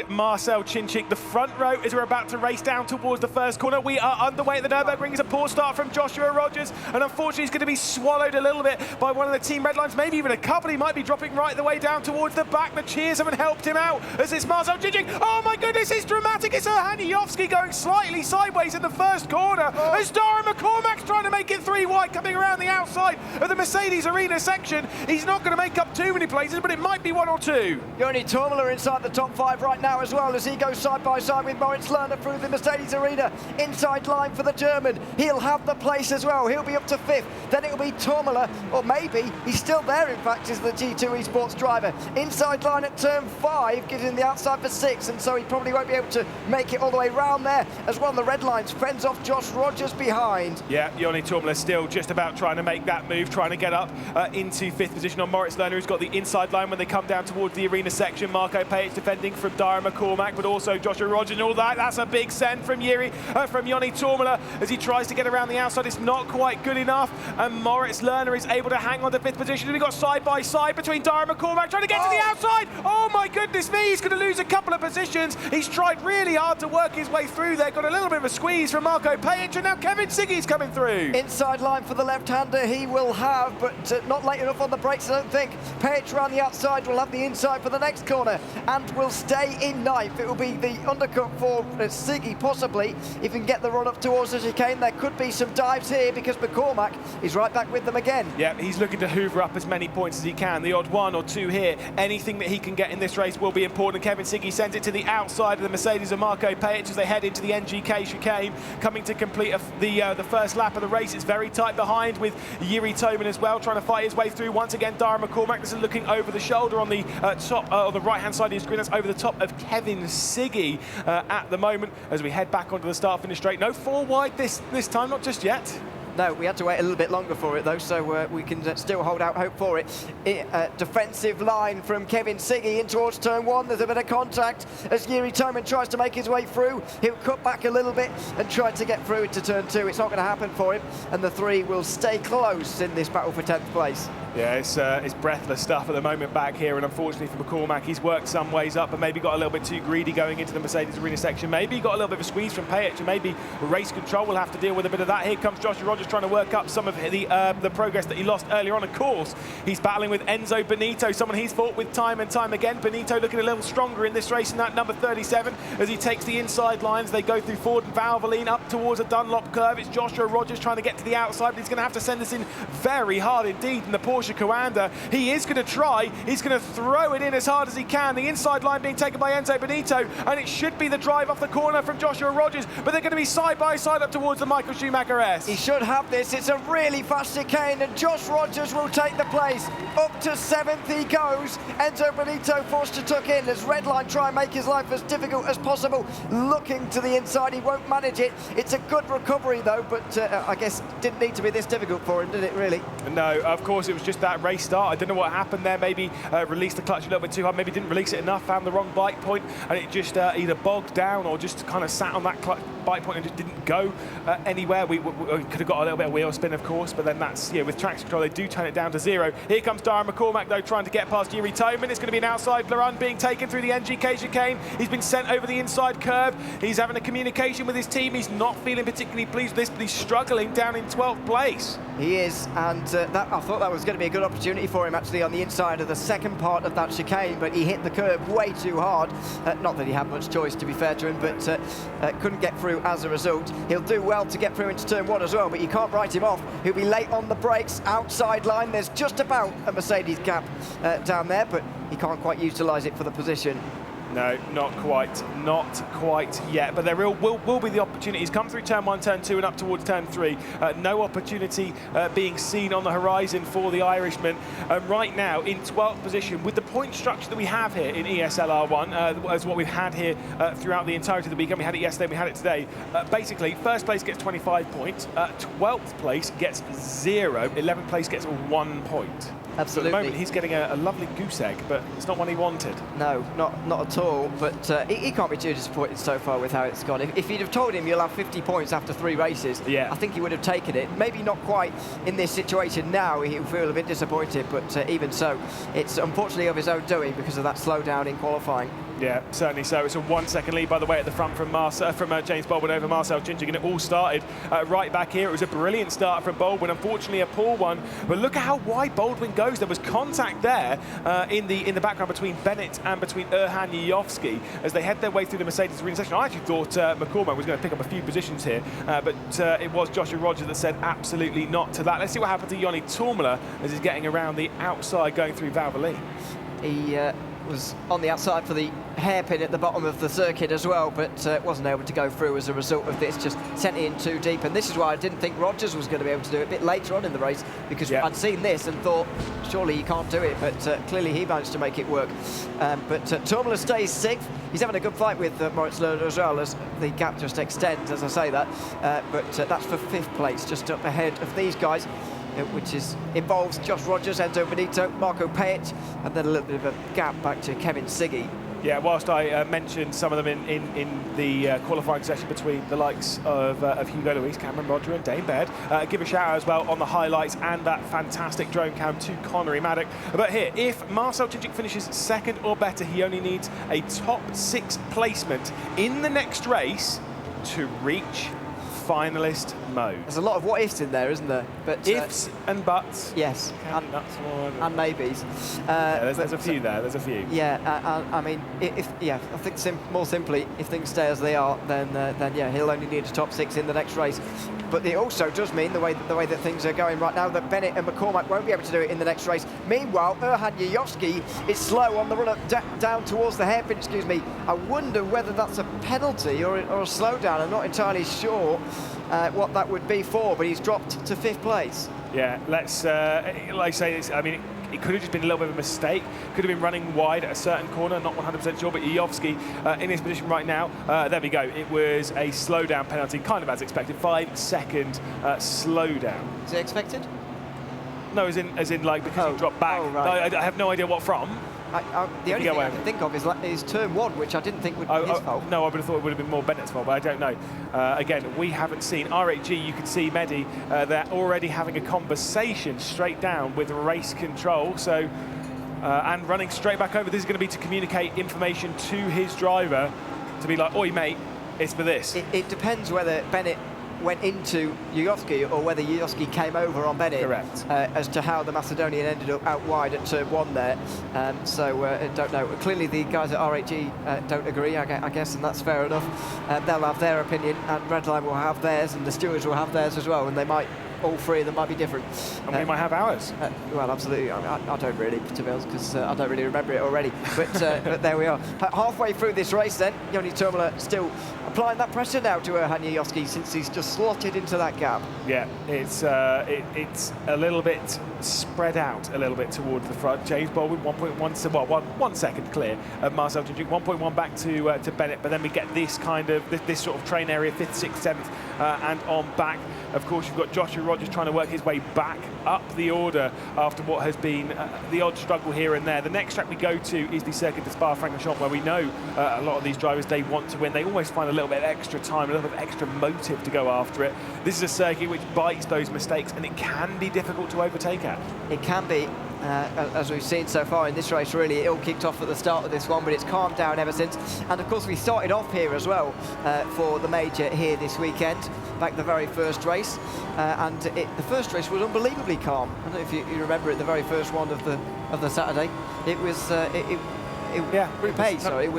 Marcel Chinchik, the front row, as we're about to race down towards the first corner. We are underway at the Nürburgring. It's a poor start from Joshua Rogers, and unfortunately he's going to be swallowed a little bit by one of the team red lines, maybe even a couple. He might be dropping right the way down towards the back. The cheers haven't helped him out as it's Marcel Chinchik. Oh my goodness, it's dramatic. It's Haniowski going slightly sideways in the first corner as Dara McCormack's trying to make it 3 wide, coming around the outside of the Mercedes Arena section. He's not going to make up too many places, but it might be 1 or 2. Joni Toomler inside the top 5 right now as well, as he goes side by side with Moritz Lerner through the Mercedes Arena. Inside line for the German. He'll have the place as well. He'll be up to 5th. Then it'll be Toomler, or maybe he's still there, in fact, as the G2 Esports driver. Inside line at turn 5 gives him the outside for 6, and so he probably won't be able to make it all the way round there as well. The red lines fends off Josh Rogers behind. Yeah, Joni Toomler still just about trying to make that move, trying to get up into 5th position on Moritz Lerner, who's got the inside line when they come down towards the arena section. Marco Pajic defending from Dara McCormack, but also Joshua Rogers and all that. That's a big send from Joni Toomler as he tries to get around the outside. It's not quite good enough, and Moritz Lerner is able to hang on to 5th position. We've got side by side between Dara McCormack trying to get to the outside. Oh my goodness me, he's going to lose a couple of positions. He's tried really hard to work his way through there. Got a little bit of a squeeze from Marco Pajic, and now Kevin Siggy's coming through. Inside line for the left-hander he will have, but not late enough on the brakes, I don't think. Pajic around the outside will have the inside for the next corner and will stay in 9th. It will be the undercut for Siggy, possibly, if he can get the run up towards the chicane. There could be some dives here because McCormack is right back with them again. Yeah, he's looking to hoover up as many points as he can. The odd 1 or 2 here. Anything that he can get in this race will be important. Kevin Siggy sends it to the outside of the Mercedes of Marco Pajic as they head into the NGK chicane, coming to complete the first lap of the race. It's very tight behind with Jiri Toman as well, trying to fight his way through. Once again, Dara McCormack. This is looking over the shoulder on the top, or the right-hand side of your screen. That's over the top of Kevin Siggy at the moment as we head back onto the start-finish straight. No 4 wide this time, not just yet. No, we had to wait a little bit longer for it though, so we can still hold out hope for it. Defensive line from Kevin Siggy in towards turn 1. There's a bit of contact as Jiri Toman tries to make his way through. He'll cut back a little bit and try to get through into turn 2. It's not going to happen for him, and the 3 will stay close in this battle for 10th place. Yeah, it's breathless stuff at the moment back here, and unfortunately for McCormack, he's worked some ways up, but maybe got a little bit too greedy going into the Mercedes Arena section. Maybe got a little bit of a squeeze from Pajic, and maybe race control will have to deal with a bit of that. Here comes Joshua Rogers trying to work up some of the progress that he lost earlier on. Of course, he's battling with Enzo Benito, someone he's fought with time and time again. Benito looking a little stronger in this race in that number 37 as he takes the inside lines. They go through Ford and Valvoline up towards a Dunlop curve. It's Joshua Rogers trying to get to the outside, but he's going to have to send this in very hard indeed in the Porsche Coanda. He is going to try. He's going to throw it in as hard as he can. The inside line being taken by Enzo Benito, and it should be the drive off the corner from Joshua Rogers, but they're going to be side by side up towards the Michael Schumacher S. He should have this. It's a really fast chicane, and Josh Rogers will take the place. Up to 7th he goes. Enzo Benito forced to tuck in as Redline try and make his life as difficult as possible. Looking to the inside, he won't manage it. It's a good recovery though, but I guess didn't need to be this difficult for him, did it really? No, of course it was just that race start. I don't know what happened there. Maybe released the clutch a little bit too hard, maybe didn't release it enough, found the wrong bike point, and it just either bogged down or just kind of sat on that bike point and just didn't go anywhere. We could have got a little bit of wheel spin, of course, but then that's, yeah, with traction control, they do turn it down to 0. Here comes Dara McCormack, though, trying to get past Jiri Toman. It's going to be an outside run being taken through the NGK chicane. He's been sent over the inside curve. He's having a communication with his team. He's not feeling particularly pleased with this, but he's struggling down in 12th place. He is, and I thought that was going to be a good opportunity for him, actually, on the inside of the second part of that chicane, but he hit the curb way too hard. Not that he had much choice, to be fair to him, but couldn't get through as a result. He'll do well to get through into turn 1 as well, but you can't write him off. He'll be late on the brakes, outside line. There's just about a Mercedes gap down there, but he can't quite utilise it for the position. No, not quite yet, but there will be the opportunities. Come through turn 1, turn 2 and up towards turn 3. No opportunity being seen on the horizon for the Irishman. Right now in 12th position with the point structure that we have here in ESLR1, as what we've had here throughout the entirety of the weekend. We had it yesterday, we had it today. Basically, first place gets 25 points, 12th place gets 0, 11th place gets 1 point. Absolutely. So at the moment, he's getting a lovely goose egg, but it's not one he wanted. No, not at all. But he can't be too disappointed so far with how it's gone. If you'd have told him you'll have 50 points after 3 races, yeah, I think he would have taken it. Maybe not quite in this situation now. He'll feel a bit disappointed, but even so, it's unfortunately of his own doing because of that slowdown in qualifying. Yeah, certainly so. It's a 1 second lead, by the way, at the front from James Baldwin over Marcel Chinchik, and it all started right back here. It was a brilliant start from Baldwin, unfortunately a poor one, but look at how wide Baldwin goes. There was contact there in the background between Bennett and between Erhan Yuyovski as they head their way through the Mercedes arena section. I actually thought McCormack was going to pick up a few positions here, but it was Joshua Rogers that said absolutely not to that. Let's see what happens to Joni Toomala as he's getting around the outside going through Valvoline. He was on the outside for the hairpin at the bottom of the circuit as well, but wasn't able to go through as a result of this, just sent it in too deep. And this is why I didn't think Rogers was going to be able to do it a bit later on in the race, because I'd seen this and thought, surely he can't do it, but clearly he managed to make it work. But Toomala stays 6th. He's having a good fight with Moritz Lerner as well, as the gap just extends as I say that. But that's for 5th place, just up ahead of these guys, which involves Josh Rogers, Enzo Benito, Marco Payet, and then a little bit of a gap back to Kevin Siggy. Yeah, whilst I mentioned some of them in the qualifying session between the likes of Hugo Luis, Cameron Roger and Dane Baird, give a shout out as well on the highlights and that fantastic drone cam to Connery Maddock. But here, if Marcel Chinchik finishes 2nd or better, he only needs a top 6 placement in the next race to reach finalist mode. There's a lot of what ifs in there, isn't there? But ifs and buts. Yes, and maybes. Yeah, there's a few there. There's a few. Yeah, I mean, I think more simply, if things stay as they are, then yeah, he'll only need a top 6 in the next race. But it also does mean the way that things are going right now, that Bennett and McCormack won't be able to do it in the next race. Meanwhile, Erhan Yuyovski is slow on the run up down towards the hairpin. Excuse me. I wonder whether that's a penalty or a slowdown. I'm not entirely sure what that would be for, but he's dropped to 5th place. Yeah, let's like I say, I mean, it could have just been a little bit of a mistake. Could have been running wide at a certain corner, not 100% sure, but Yuyovski in his position right now, there we go. It was a slowdown penalty, kind of as expected, 5-second slowdown. Is it expected? No, as in like because he dropped back. Oh, right. I have no idea what from. The only thing I can think of is turn 1, which I didn't think would be his fault. No, I would have thought it would have been more Bennett's fault, but I don't know. Again, we haven't seen RHG. You can see Mehdi. They're already having a conversation straight down with race control. So, and running straight back over. This is going to be to communicate information to his driver, to be like, "Oi, mate, it's for this." It depends whether Bennett went into Yuyovski or whether Yuyovski came over on Bennett. Correct. As to how the Macedonian ended up out wide at turn 1 there. Don't know. Clearly the guys at RHG don't agree, I guess, and that's fair enough. They'll have their opinion, and Redline will have theirs, and the stewards will have theirs as well, and they might, all three of them might be different. And we might have ours. Well, absolutely. I don't really, to be honest, because I don't really remember it already. But, but there we are. Halfway through this race then, Joni Toomala still applying that pressure now to Erhan Yuyovski, since he's just slotted into that gap. Yeah, it's a little bit spread out a little bit towards the front. James Baldwin 1.1, well, 1 second clear of Marcel Chinchik, 1.1 back to Bennett, but then we get this kind of this sort of train area, 5th, 6th, 7th, and on back. Of course, you've got Joshua Rogers trying to work his way back up the order after what has been the odd struggle here and there. The next track we go to is the Circuit de Spa-Francorchamps, where we know a lot of these drivers, they want to win. They always find a little bit of extra time, a little bit of extra motive to go after it. This is a circuit which bites those mistakes, and it can be difficult to overtake at. It can be. As we've seen so far in this race, really, it all kicked off at the start of this one, but it's calmed down ever since. And of course, we started off here as well for the major here this weekend, back the very first race, and the first race was unbelievably calm. I don't know if you remember it, the very first one of the Saturday. It was Group A, sorry, it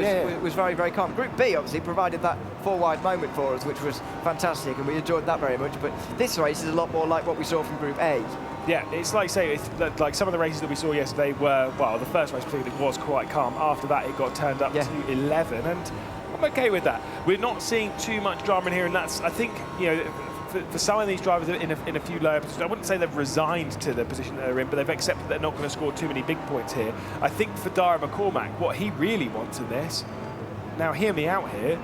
was very, very calm. Group B obviously provided that 4-wide moment for us, which was fantastic, and we enjoyed that very much. But this race is a lot more like what we saw from Group A. Yeah, it's like say, like some of the races that we saw yesterday were, well, the first race particularly was quite calm. After that, it got turned up to 11, and I'm okay with that. We're not seeing too much drama in here, and that's, I think, you know, for some of these drivers in a few lower positions, I wouldn't say they've resigned to the position that they're in, but they've accepted they're not going to score too many big points here. I think for Dara McCormack, what he really wants in this, now hear me out here,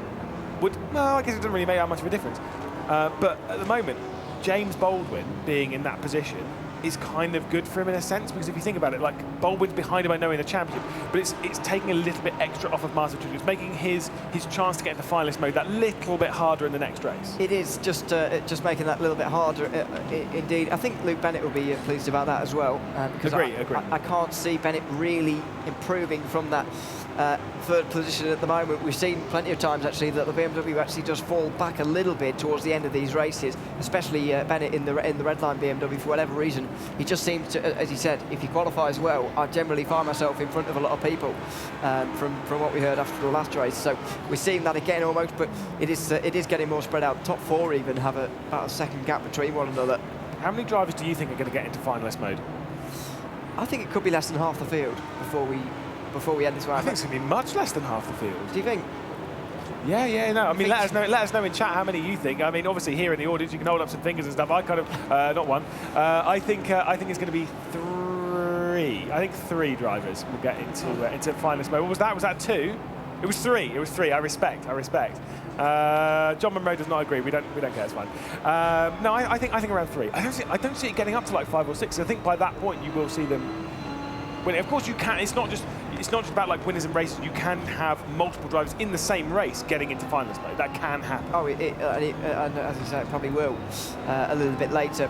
well, I guess it doesn't really make that much of a difference. But at the moment, James Baldwin being in that position is kind of good for him in a sense, because if you think about it, like, Baldwin's behind him, I know, in the championship, but it's taking a little bit extra off of Marcel Chinchik. It's making his chance to get into finalist mode that little bit harder in the next race. It is just making that little bit harder, indeed. I think Luke Bennett will be pleased about that as well. Because Agree. I can't see Bennett really improving from that third position at the moment. We've seen plenty of times actually that the BMW actually does fall back a little bit towards the end of these races, especially Bennett in the red line BMW for whatever reason. He just seems to, as he said, if he qualifies well, I generally find myself in front of a lot of people from what we heard after the last race. So we're seeing that again almost, but it is getting more spread out. Top four even have about a second gap between one another. How many drivers do you think are going to get into finalist mode? I think it could be less than half the field before we end this round. I think it's going to be much less than half the field. Do you think? Yeah, no. I mean, let us know in chat how many you think. I mean, obviously here in the audience you can hold up some fingers and stuff. I kind of not one. I think it's going to be three. I think 3 drivers will get into finalist mode. What was that? Was that 2? It was 3. It was 3. I respect. John Monroe does not agree. We don't care. It's fine. No, I think around 3. I don't see it getting up to like 5 or 6. I think by that point you will see them winning. Of course, you can. It's not just about like winners and races. You can have multiple drivers in the same race getting into finalist mode. That can happen. Oh, and as I say, it probably will a little bit later.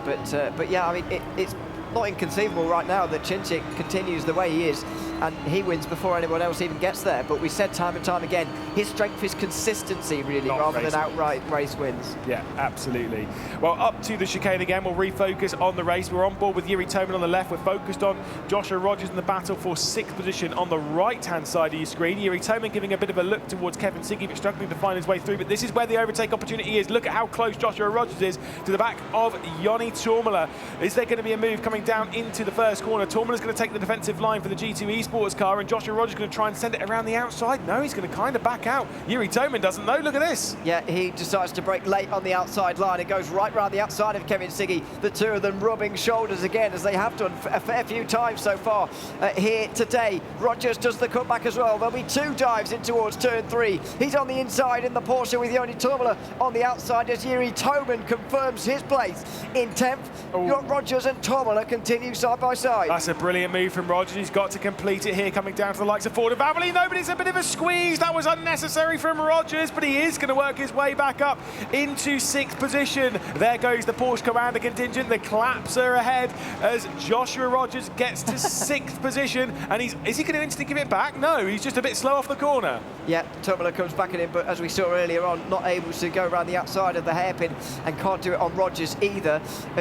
But yeah, I mean, it's not inconceivable right now that Chinchik continues the way he is, and he wins before anyone else even gets there. But we said time and time again, his strength is consistency, really, rather than outright race wins. Yeah, absolutely. Well, up to the chicane again. We'll refocus on the race. We're on board with Yuri Toman on the left. We're focused on Joshua Rogers in the battle for 6th position on the right-hand side of your screen. Yuri Toman giving a bit of a look towards Kevin Siggy, but struggling to find his way through. But this is where the overtake opportunity is. Look at how close Joshua Rogers is to the back of Joni Toomala. Is there going to be a move coming down into the first corner? Toomala's going to take the defensive line for the G2 Esports car, and Joshua Rogers is going to try and send it around the outside. No, he's going to kind of back out. Yuri Toman doesn't know. Look at this. Yeah, he decides to brake late on the outside line. It goes right round the outside of Kevin Siggy. The two of them rubbing shoulders again, as they have done a fair few times so far here today. Rogers does the cutback as well. There'll be 2 dives in towards turn 3. He's on the inside in the Porsche with Joni Toomala on the outside as Yuri Toman confirms his place in 10th. You've got Rogers and Toomala continue side by side. That's a brilliant move from Rogers. He's got to complete it here, coming down to the likes of Ford and Valvoline. No, but it's a bit of a squeeze. That was unnecessary from Rogers, but he is going to work his way back up into 6th position. There goes the Porsche Commander contingent. The claps are ahead as Joshua Rogers gets to 6th position. And is he going to instantly give it back? No, he's just a bit slow off the corner. Yeah, Toomala comes back at him, but as we saw earlier on, not able to go around the outside of the hairpin, and can't do it on Rogers either.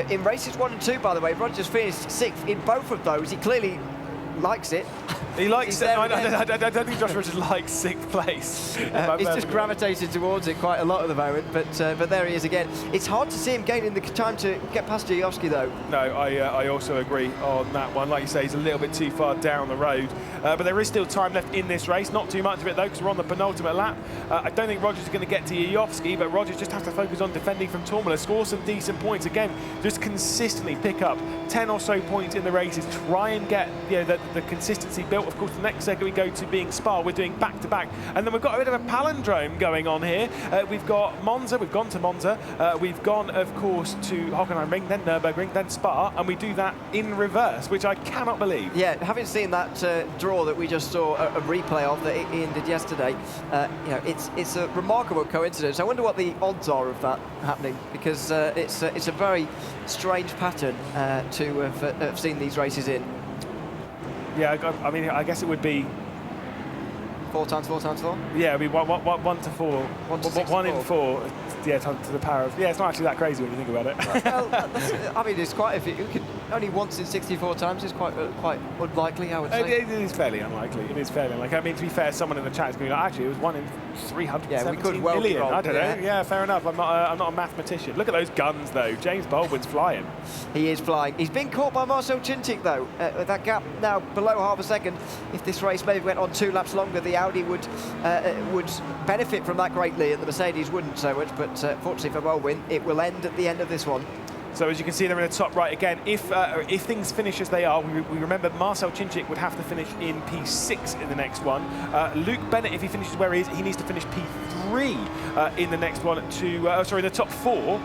In races 1 and 2, by the way, Rogers finished 6th in both of those. He clearly likes it. He likes it. I don't think Joshua Rogers likes 6th place. He's just gravitated towards it quite a lot at the moment, but there he is again. It's hard to see him gaining the time to get past Jajowski, though. No, I also agree on that one. Like you say, he's a little bit too far down the road, but there is still time left in this race. Not too much of it, though, because we're on the penultimate lap. I don't think Rogers is going to get to Jajowski, but Rogers just has to focus on defending from Toomala, score some decent points. Again, just consistently pick up 10 or so points in the races, try and get the consistency built. Of course, the next second we go to being Spa, we're doing back-to-back. And then we've got a bit of a palindrome going on here. We've got Monza, we've gone to Monza, we've gone, of course, to Hockenheimring, then Nürburgring, then Spa, and we do that in reverse, which I cannot believe. Yeah, having seen that draw that we just saw a replay of that Ian did yesterday, it's a remarkable coincidence. I wonder what the odds are of that happening, because it's a very strange pattern to have seen these races in. Yeah, I mean, I guess it would be 4 times 4 times 4? Yeah, it'd be 1 to 4. 1 to 6 1 to in 4. Yeah, to the power of. Yeah, it's not actually that crazy when you think about it. Well, I mean, it's quite. If you could only once in 64 times is quite unlikely, I would say. It is fairly unlikely. It is fairly unlikely. I mean, to be fair, someone in the chat is going to be like, actually, it was 1 in 317 yeah, we could well million. Be wrong, I don't know. Yeah, fair enough. I'm not a mathematician. Look at those guns, though. James Baldwin's flying. He is flying. He's been caught by Marcel Chinchik, though. With that gap now below half a second. If this race maybe went on 2 laps longer, the Audi would benefit from that greatly, and the Mercedes wouldn't so much. But fortunately for Baldwin, it will end at the end of this one. So as you can see, they're in the top right again. If things finish as they are, we remember Marcel Chinchik would have to finish in P6 in the next one. Luke Bennett, if he finishes where he is, he needs to finish P3 in the next one the top 4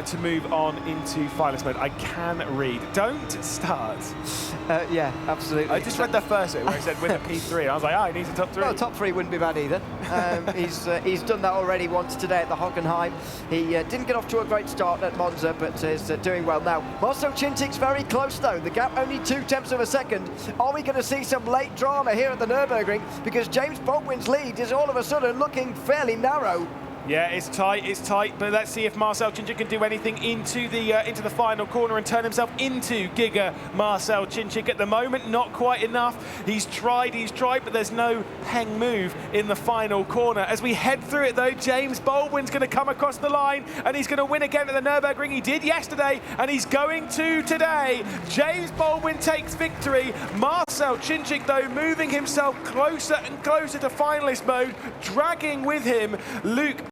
to move on into finalist mode. I can read. Don't start. Yeah, absolutely. I just read the first bit where it said win the P3. I was like, he needs a top 3. Well, top 3 wouldn't be bad either. He's done that already once today at the Hockenheim. He didn't get off to a great start at Monza, but has is doing well now. Marcel Cintic's very close though. The gap only 0.2 of a second. Are we going to see some late drama here at the Nürburgring? Because James Baldwin's lead is all of a sudden looking fairly narrow. Yeah, it's tight, but let's see if Marcel Cincic can do anything into the final corner and turn himself into Giga Marcel Cincic. At the moment, not quite enough. He's tried, but there's no peng move in the final corner. As we head through it though, James Baldwin's going to come across the line and he's going to win again at the Nürburgring. He did yesterday and he's going to today. James Baldwin takes victory. Marcel Cincic though moving himself closer and closer to finalist mode, dragging with him Luke